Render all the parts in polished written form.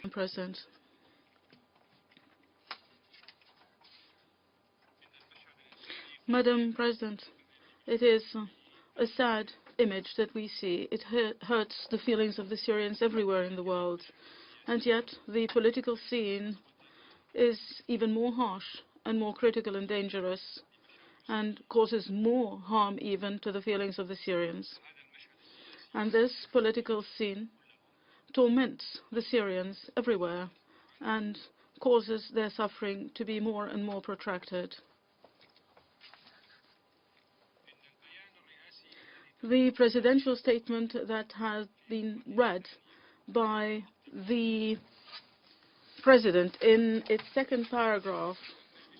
President. Madam President, it is a sad image that we see. It hurts the feelings of the Syrians everywhere in the world. And yet the political scene is even more harsh and more critical and dangerous, and causes more harm even to the feelings of the Syrians. And this political scene torments the Syrians everywhere and causes their suffering to be more and more protracted. The presidential statement that has been read by the President, in its second paragraph,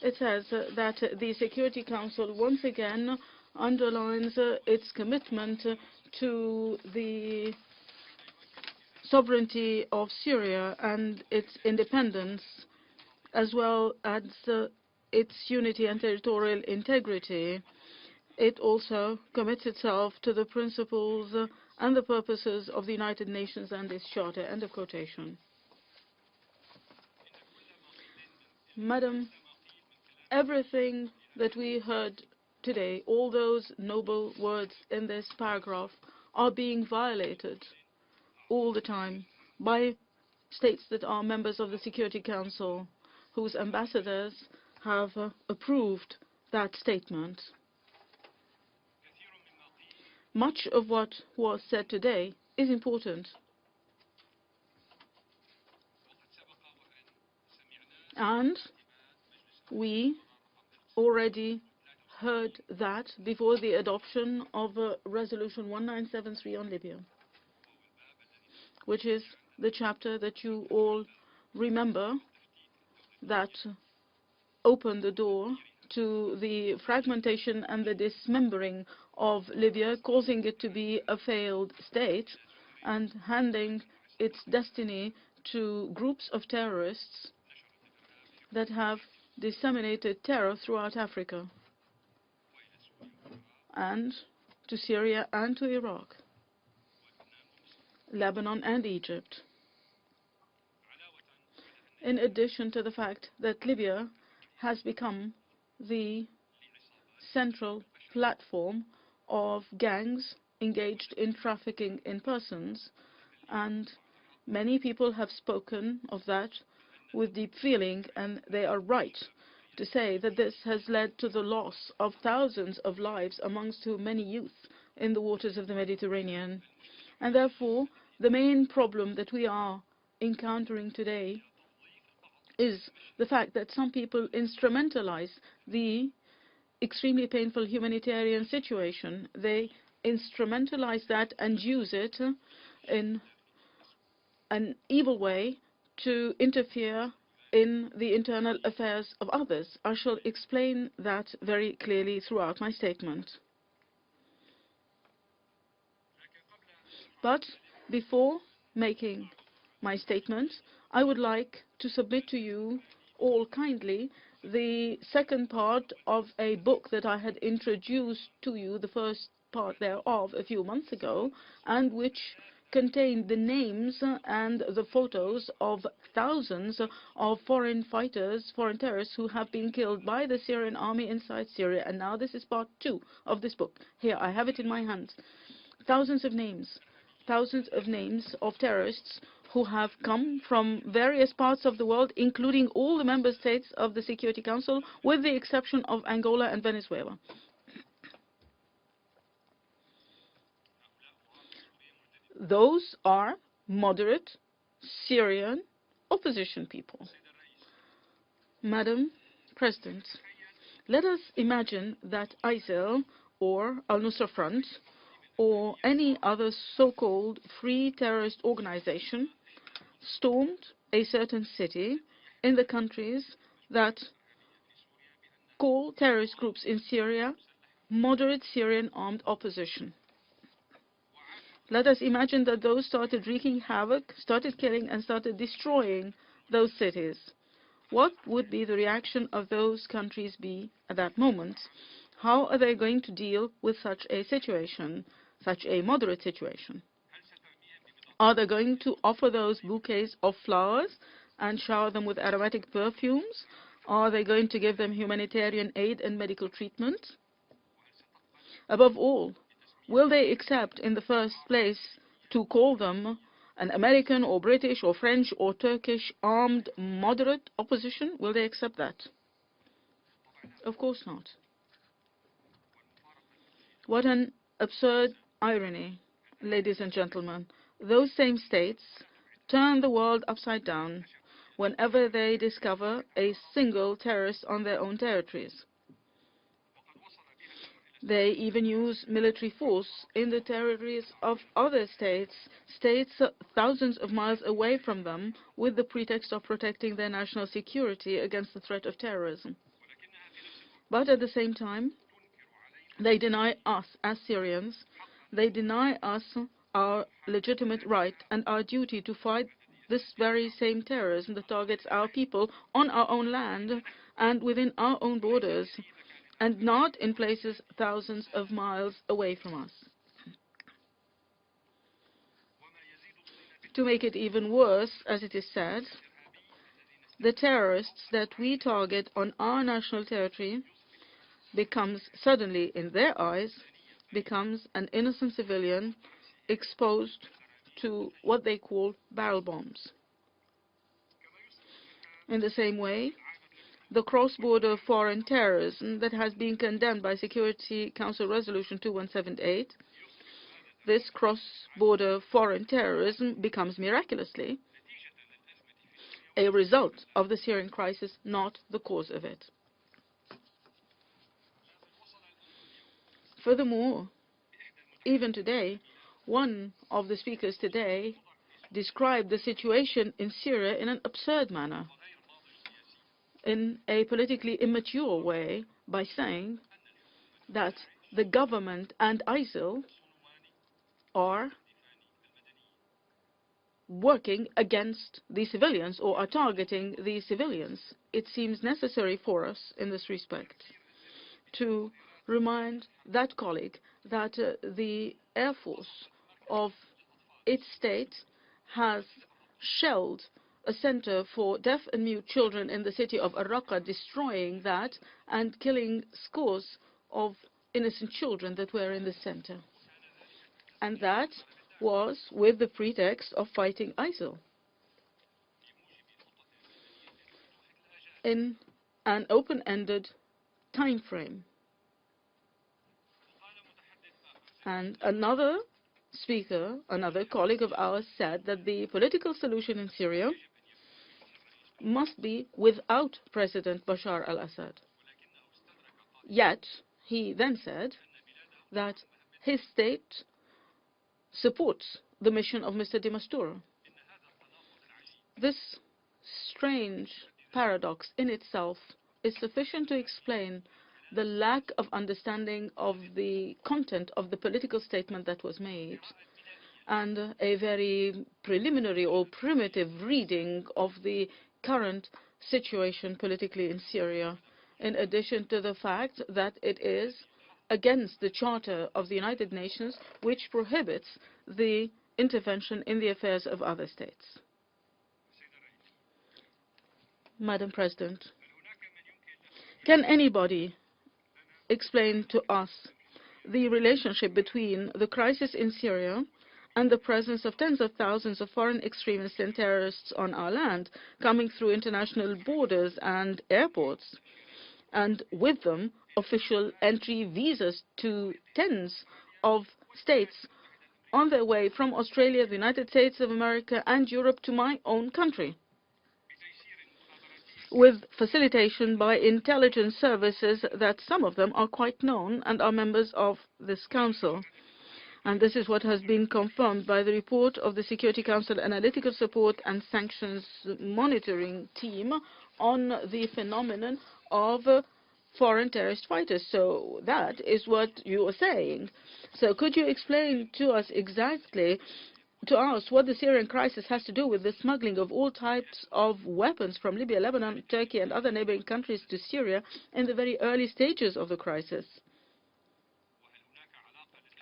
it says that the Security Council once again underlines its commitment to the sovereignty of Syria and its independence, as well as its unity and territorial integrity. It also commits itself to the principles and the purposes of the United Nations and its Charter. End of quotation. Madam, everything that we heard today, all those noble words in this paragraph, are being violated all the time by states that are members of the Security Council, whose ambassadors have approved that statement. Much of what was said today is important. And we already heard that before the adoption of Resolution 1973 on Libya, which is the chapter that you all remember that opened the door to the fragmentation and the dismembering of Libya, causing it to be a failed state and handing its destiny to groups of terrorists that have disseminated terror throughout Africa and to Syria and to Iraq, Lebanon and Egypt. In addition to the fact that Libya has become the central platform of gangs engaged in trafficking in persons, and many people have spoken of that with deep feeling, and they are right to say that this has led to the loss of thousands of lives, amongst whom many youth, in the waters of the Mediterranean. And therefore, the main problem that we are encountering today is the fact that some people instrumentalize the extremely painful humanitarian situation. They instrumentalize that and use it in an evil way to interfere in the internal affairs of others. I shall explain that very clearly throughout my statement. But before making my statement, I would like to submit to you all kindly the second part of a book that I had introduced to you, the first part thereof, a few months ago, and which contained the names and the photos of thousands of foreign fighters, foreign terrorists who have been killed by the Syrian army inside Syria. And now this is part 2 of this book. Here, I have it in my hands. Thousands of names of terrorists who have come from various parts of the world, including all the member states of the Security Council, with the exception of Angola and Venezuela. Those are moderate Syrian opposition people. Madam President, let us imagine that ISIL or Al-Nusra Front or any other so-called free terrorist organization stormed a certain city in the countries that call terrorist groups in Syria moderate Syrian armed opposition. Let us imagine that those started wreaking havoc, started killing, and started destroying those cities. What would be the reaction of those countries be at that moment? How are they going to deal with such a situation, such a moderate situation? Are they going to offer those bouquets of flowers and shower them with aromatic perfumes? Are they going to give them humanitarian aid and medical treatment? Above all, will they accept in the first place to call them an American or British or French or Turkish armed moderate opposition? Will they accept that? Of course not. What an absurd irony, ladies and gentlemen. Those same states turn the world upside down whenever they discover a single terrorist on their own territories. They even use military force in the territories of other states, thousands of miles away from them, with the pretext of protecting their national security against the threat of terrorism. But at the same time, they deny us as Syrians, they deny us our legitimate right and our duty to fight this very same terrorism that targets our people on our own land and within our own borders, and not in places thousands of miles away from us. To make it even worse, as it is said, the terrorists that we target on our national territory becomes suddenly, in their eyes, becomes an innocent civilian exposed to what they call barrel bombs. In the same way, the cross-border foreign terrorism that has been condemned by Security Council Resolution 2178, this cross-border foreign terrorism becomes miraculously a result of the Syrian crisis, not the cause of it. Furthermore, even today, one of the speakers today described the situation in Syria in an absurd manner, in a politically immature way, by saying that the government and ISIL are working against the civilians or are targeting the civilians. It seems necessary for us in this respect to remind that colleague that the Air Force of its state has shelled a center for deaf and mute children in the city of Raqqa, destroying that and killing scores of innocent children that were in the center. And that was with the pretext of fighting ISIL in an open-ended time frame. And another speaker, another colleague of ours, said that the political solution in Syria must be without President Bashar al-Assad. Yet, he then said that his state supports the mission of Mr. de Mistura. This strange paradox in itself is sufficient to explain the lack of understanding of the content of the political statement that was made, and a very preliminary or primitive reading of the current situation politically in Syria, in addition to the fact that it is against the Charter of the United Nations, which prohibits the intervention in the affairs of other states. Madam President, can anybody explain to us the relationship between the crisis in Syria and the presence of tens of thousands of foreign extremists and terrorists on our land, coming through international borders and airports, and with them official entry visas to tens of states on their way from Australia, the United States of America, and Europe to my own country, with facilitation by intelligence services that some of them are quite known and are members of this Council. And this is what has been confirmed by the report of the Security Council Analytical Support and Sanctions Monitoring Team on the phenomenon of foreign terrorist fighters. So that is what you are saying. So could you explain to us exactly to us what the Syrian crisis has to do with the smuggling of all types of weapons from Libya, Lebanon, Turkey and other neighboring countries to Syria in the very early stages of the crisis?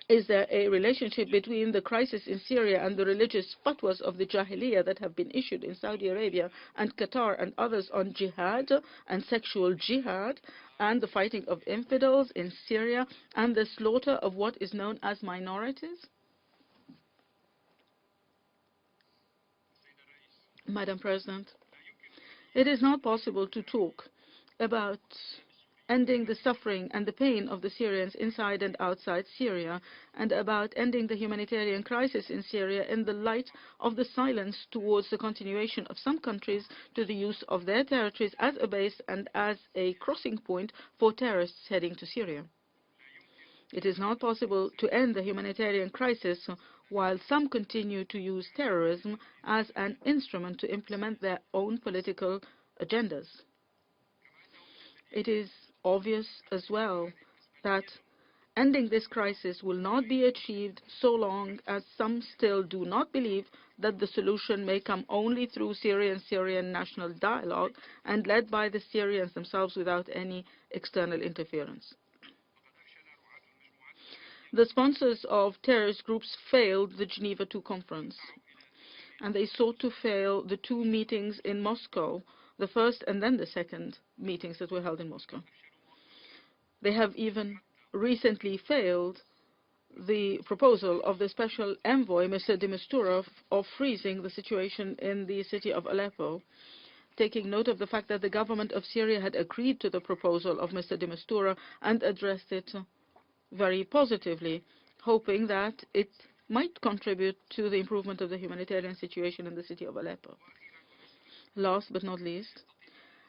Is there a relationship between the crisis in Syria and the religious fatwas of the Jahiliyyah that have been issued in Saudi Arabia and Qatar and others on jihad and sexual jihad and the fighting of infidels in Syria and the slaughter of what is known as minorities? Madam President, it is not possible to talk about ending the suffering and the pain of the Syrians inside and outside Syria, and about ending the humanitarian crisis in Syria in the light of the silence towards the continuation of some countries to the use of their territories as a base and as a crossing point for terrorists heading to Syria. It is not possible to end the humanitarian crisis while some continue to use terrorism as an instrument to implement their own political agendas. It is obvious as well that ending this crisis will not be achieved so long as some still do not believe that the solution may come only through Syrian national dialogue and led by the Syrians themselves without any external interference. The sponsors of terrorist groups failed the Geneva II conference, and they sought to fail the two meetings in Moscow, the first and then the second meetings that were held in Moscow. They have even recently failed the proposal of the special envoy, Mr. de Mistura, of freezing the situation in the city of Aleppo, taking note of the fact that the government of Syria had agreed to the proposal of Mr. de Mistura and addressed it very positively, hoping that it might contribute to the improvement of the humanitarian situation in the city of Aleppo. Last but not least,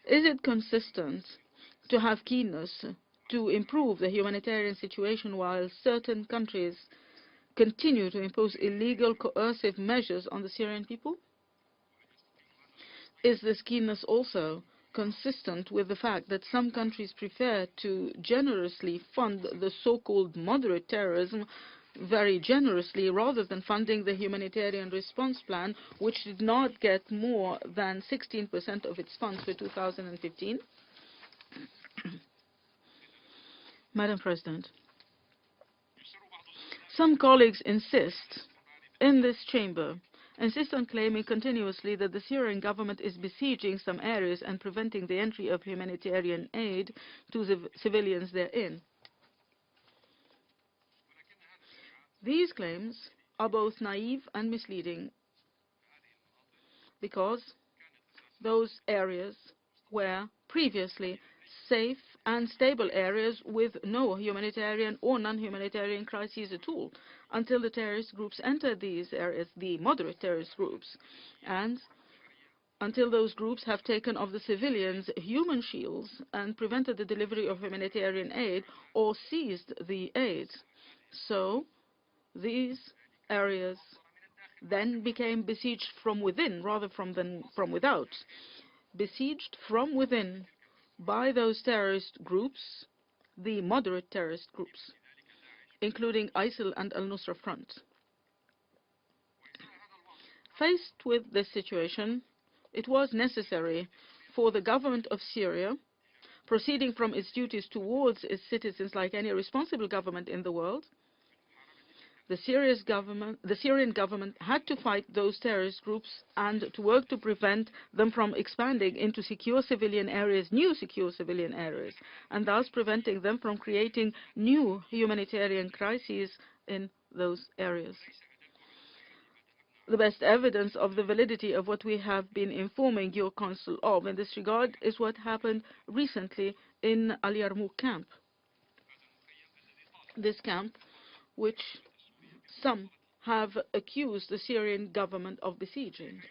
is it consistent to have keenness to improve the humanitarian situation while certain countries continue to impose illegal coercive measures on the Syrian people? Is this keenness also consistent with the fact that some countries prefer to generously fund the so-called moderate terrorism very generously rather than funding the humanitarian response plan, which did not get more than 16% of its funds for 2015? Madam President, some colleagues insist in this chamber on claiming continuously that the Syrian government is besieging some areas and preventing the entry of humanitarian aid to the civilians therein. These claims are both naive and misleading because those areas were previously safe and stable areas with no humanitarian or non-humanitarian crises at all until the terrorist groups entered these areas, the moderate terrorist groups, and until those groups have taken off the civilians' human shields and prevented the delivery of humanitarian aid or seized the aid. So these areas then became besieged from within rather than from without. Besieged from within by those terrorist groups, the moderate terrorist groups, including ISIL and al-Nusra Front. Faced with this situation, it was necessary for the government of Syria, proceeding from its duties towards its citizens like any responsible government in the world, the Syrian government had to fight those terrorist groups and to work to prevent them from expanding into secure civilian areas, new secure civilian areas, and thus preventing them from creating new humanitarian crises in those areas. The best evidence of the validity of what we have been informing your Council of in this regard is what happened recently in Al Yarmouk camp. This camp, which some have accused the Syrian government of besieging.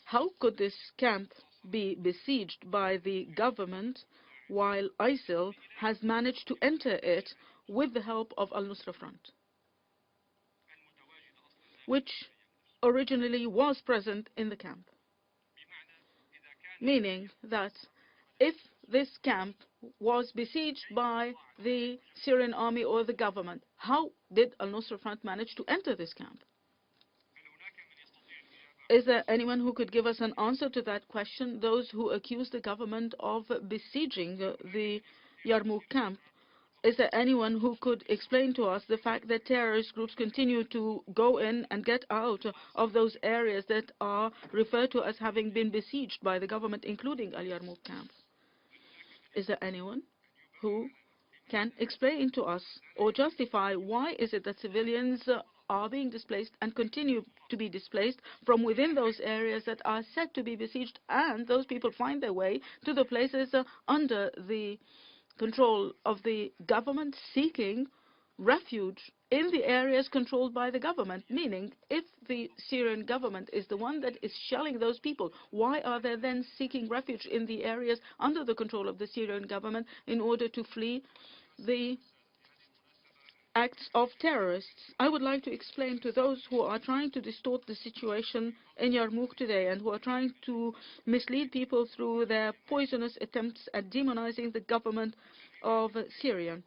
How could this camp be besieged by the government while ISIL has managed to enter it with the help of al-Nusra Front, which originally was present in the camp? Meaning that if this camp was besieged by the Syrian army or the government, how did al-Nusra Front manage to enter this camp? Is there anyone who could give us an answer to that question? Those who accuse the government of besieging the Yarmouk camp Is there anyone who could explain to us the fact that terrorist groups continue to go in and get out of those areas that are referred to as having been besieged by the government, including Al Yarmouk camps? Is there anyone who can explain to us or justify why is it that civilians are being displaced and continue to be displaced from within those areas that are said to be besieged, and those people find their way to the places under the control of the government, seeking refuge in the areas controlled by the government? Meaning, if the Syrian government is the one that is shelling those people, why are they then seeking refuge in the areas under the control of the Syrian government in order to flee the acts of terrorists? I would like to explain to those who are trying to distort the situation in Yarmouk today and who are trying to mislead people through their poisonous attempts at demonizing the government of Syria.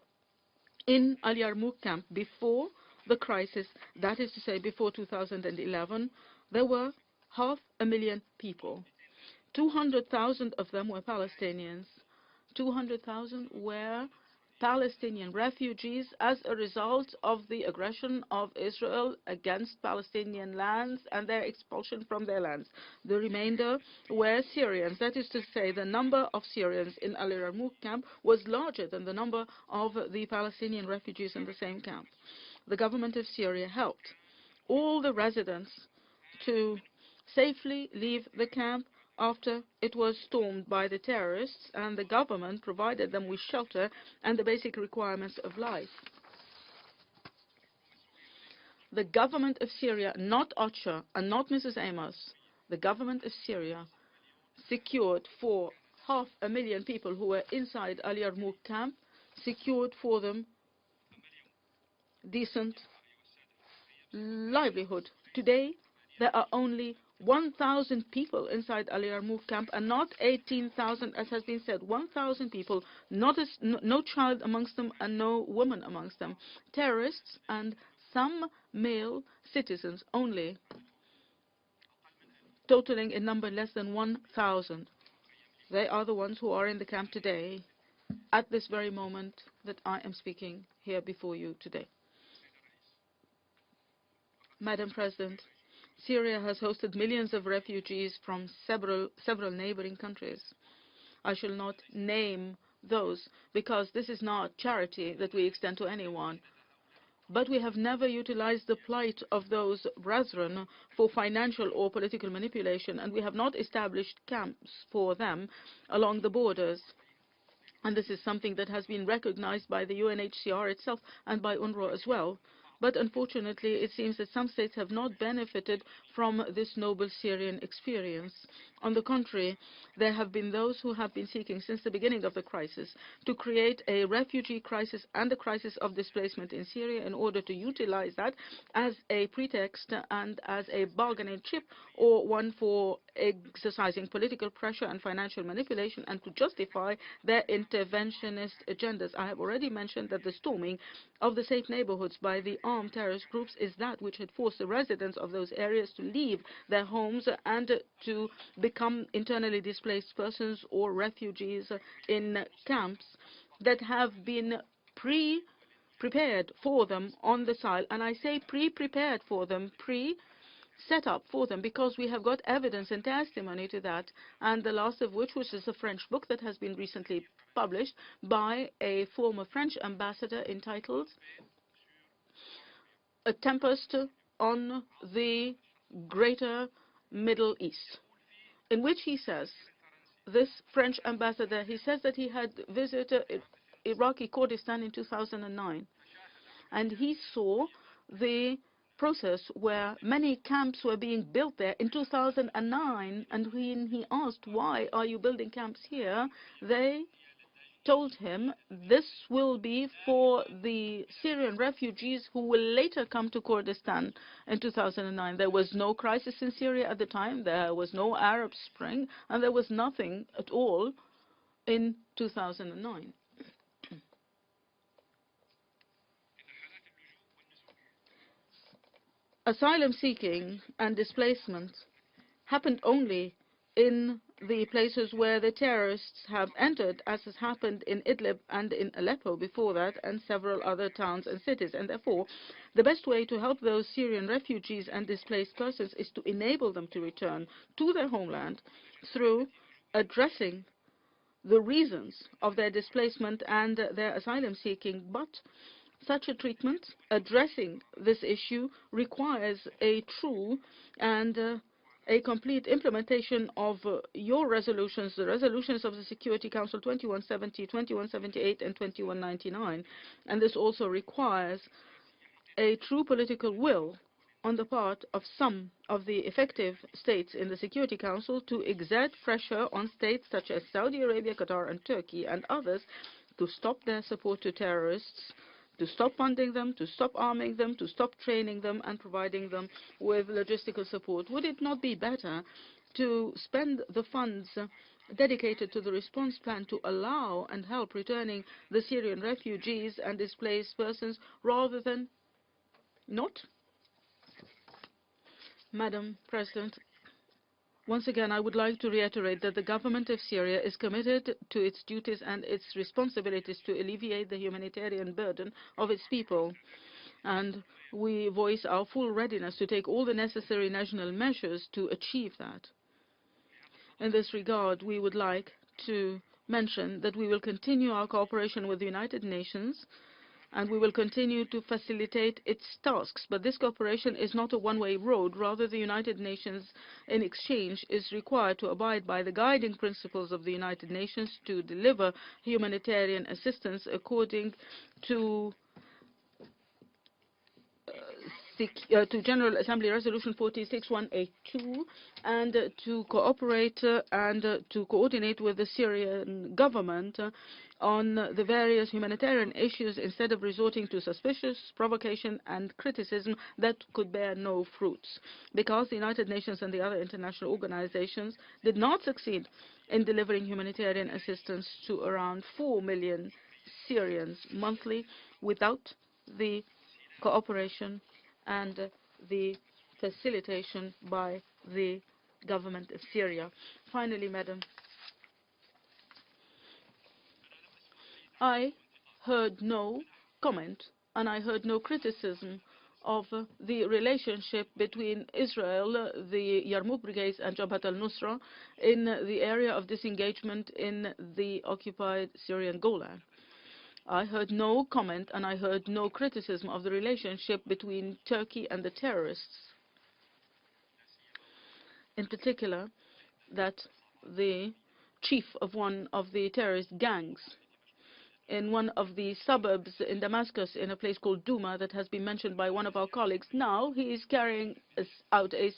In Al Yarmouk camp, before the crisis, that is to say before 2011, there were 500,000 people. 200,000 of them were Palestinians. 200,000 were Palestinian refugees as a result of the aggression of Israel against Palestinian lands and their expulsion from their lands. The remainder were Syrians. That is to say, the number of Syrians in Al Yarmouk camp was larger than the number of the Palestinian refugees in the same camp. The government of Syria helped all the residents to safely leave the camp after it was stormed by the terrorists, and the government provided them with shelter and the basic requirements of life. The government of Syria, not OCHA and not Mrs. Amos, the government of Syria secured for 500,000 people who were inside Al Yarmouk camp, secured for them decent livelihood. Today, there are only 1,000 people inside Al Yarmouk camp and not 18,000 as has been said. 1,000 people, no child amongst them and no woman amongst them. Terrorists and some male citizens only, totaling in number less than 1,000. They are the ones who are in the camp today, at this very moment that I am speaking here before you today. Madam President, Syria has hosted millions of refugees from several neighboring countries. I shall not name those because this is not charity that we extend to anyone. But we have never utilized the plight of those brethren for financial or political manipulation, and we have not established camps for them along the borders. And this is something that has been recognized by the UNHCR itself and by UNRWA as well. But unfortunately, it seems that some states have not benefited from this noble Syrian experience. On the contrary, there have been those who have been seeking since the beginning of the crisis to create a refugee crisis and a crisis of displacement in Syria in order to utilize that as a pretext and as a bargaining chip, or one for exercising political pressure and financial manipulation, and to justify their interventionist agendas. I have already mentioned that the storming of the safe neighborhoods by the armed terrorist groups is that which had forced the residents of those areas to leave their homes and to become internally displaced persons or refugees in camps that have been prepared for them on the side. And I say prepared for them, set up for them, because we have got evidence and testimony to that, and the last of which was a French book that has been recently published by a former French ambassador entitled A Tempest on the Greater Middle East, in which he says, this French ambassador, he says that he had visited Iraqi Kurdistan in 2009, and he saw the process where many camps were being built there in 2009, and when he asked, why are you building camps here, they told him this will be for the Syrian refugees who will later come to Kurdistan in 2009. There was no crisis in Syria at the time, there was no Arab Spring, and there was nothing at all in 2009. Asylum seeking and displacement happened only in the places where the terrorists have entered, as has happened in Idlib and in Aleppo before that, and several other towns and cities. And therefore, the best way to help those Syrian refugees and displaced persons is to enable them to return to their homeland through addressing the reasons of their displacement and their asylum seeking. But such a treatment, addressing this issue, requires a true and a complete implementation of your resolutions, the resolutions of the Security Council 2170, 2178, and 2199. And this also requires a true political will on the part of some of the effective states in the Security Council to exert pressure on states such as Saudi Arabia, Qatar, and Turkey, and others to stop their support to terrorists, to stop funding them, to stop arming them, to stop training them, and providing them with logistical support. Would it not be better to spend the funds dedicated to the response plan to allow and help returning the Syrian refugees and displaced persons rather than not? Madam President, once again, I would like to reiterate that the government of Syria is committed to its duties and its responsibilities to alleviate the humanitarian burden of its people. And we voice our full readiness to take all the necessary national measures to achieve that. In this regard, we would like to mention that we will continue our cooperation with the United Nations and we will continue to facilitate its tasks. But this cooperation is not a one-way road. Rather, the United Nations, in exchange, is required to abide by the guiding principles of the United Nations to deliver humanitarian assistance according to General Assembly Resolution 46182 and to cooperate and to coordinate with the Syrian government on the various humanitarian issues instead of resorting to suspicious provocation and criticism that could bear no fruits. Because the United Nations and the other international organizations did not succeed in delivering humanitarian assistance to around 4 million Syrians monthly without the cooperation and the facilitation by the government of Syria. Finally, Madam, I heard no comment and I heard no criticism of the relationship between Israel, the Yarmouk brigades, and Jabhat al-Nusra in the area of disengagement in the occupied Syrian Golan. I heard no comment and I heard no criticism of the relationship between Turkey and the terrorists. In particular, that the chief of one of the terrorist gangs in one of the suburbs in Damascus, in a place called Douma, that has been mentioned by one of our colleagues. Now he is carrying out a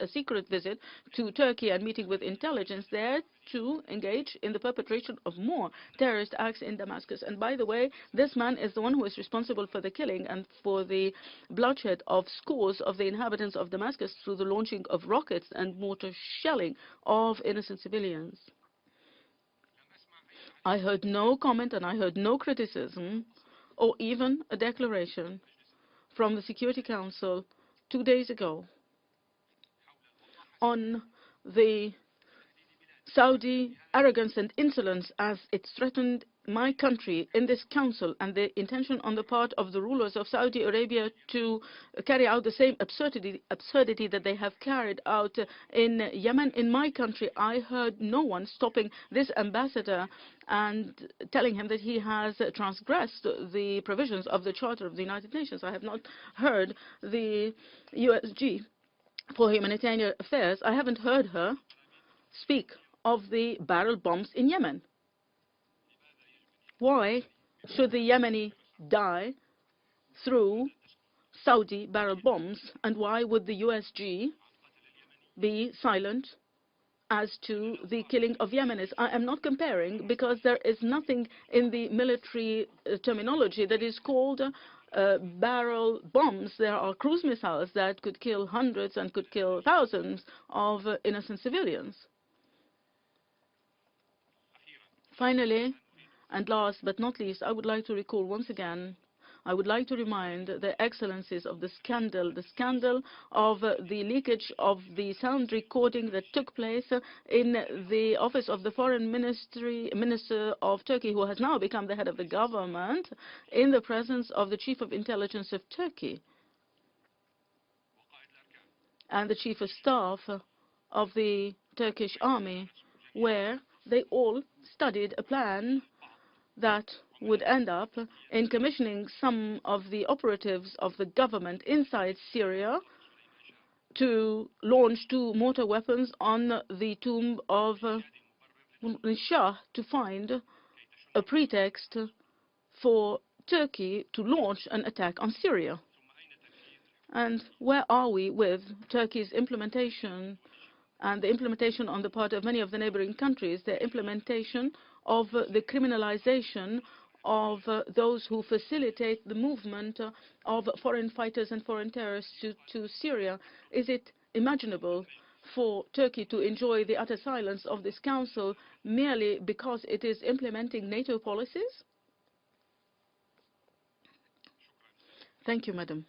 secret visit to Turkey and meeting with intelligence there to engage in the perpetration of more terrorist acts in Damascus. And by the way, this man is the one who is responsible for the killing and for the bloodshed of scores of the inhabitants of Damascus through the launching of rockets and mortar shelling of innocent civilians. I heard no comment and I heard no criticism or even a declaration from the Security Council 2 days ago on the Saudi arrogance and insolence as it threatened my country in this council, and the intention on the part of the rulers of Saudi Arabia to carry out the same absurdity that they have carried out in Yemen. In my country, I heard no one stopping this ambassador and telling him that he has transgressed the provisions of the Charter of the United Nations. I have not heard the USG for Humanitarian Affairs. I haven't heard her speak of the barrel bombs in Yemen. Why should the Yemeni die through Saudi barrel bombs, and why would the USG be silent as to the killing of Yemenis? I am not comparing, because there is nothing in the military terminology that is called barrel bombs. There are cruise missiles that could kill hundreds and could kill thousands of innocent civilians. Finally, and last but not least, I would like to recall once again I would like to remind the excellencies of the scandal of the leakage of the sound recording that took place in the office of the Foreign Minister of Turkey, who has now become the head of the government, in the presence of the Chief of Intelligence of Turkey and the Chief of Staff of the Turkish army, where they all studied a plan that would end up in commissioning some of the operatives of the government inside Syria to launch 2 mortar weapons on the tomb of Shah to find a pretext for Turkey to launch an attack on Syria. And where are we with Turkey's implementation and the implementation on the part of many of the neighboring countries, the implementation of the criminalization of those who facilitate the movement of foreign fighters and foreign terrorists to Syria? Is it imaginable for Turkey to enjoy the utter silence of this Council merely because it is implementing NATO policies? Thank you, Madam.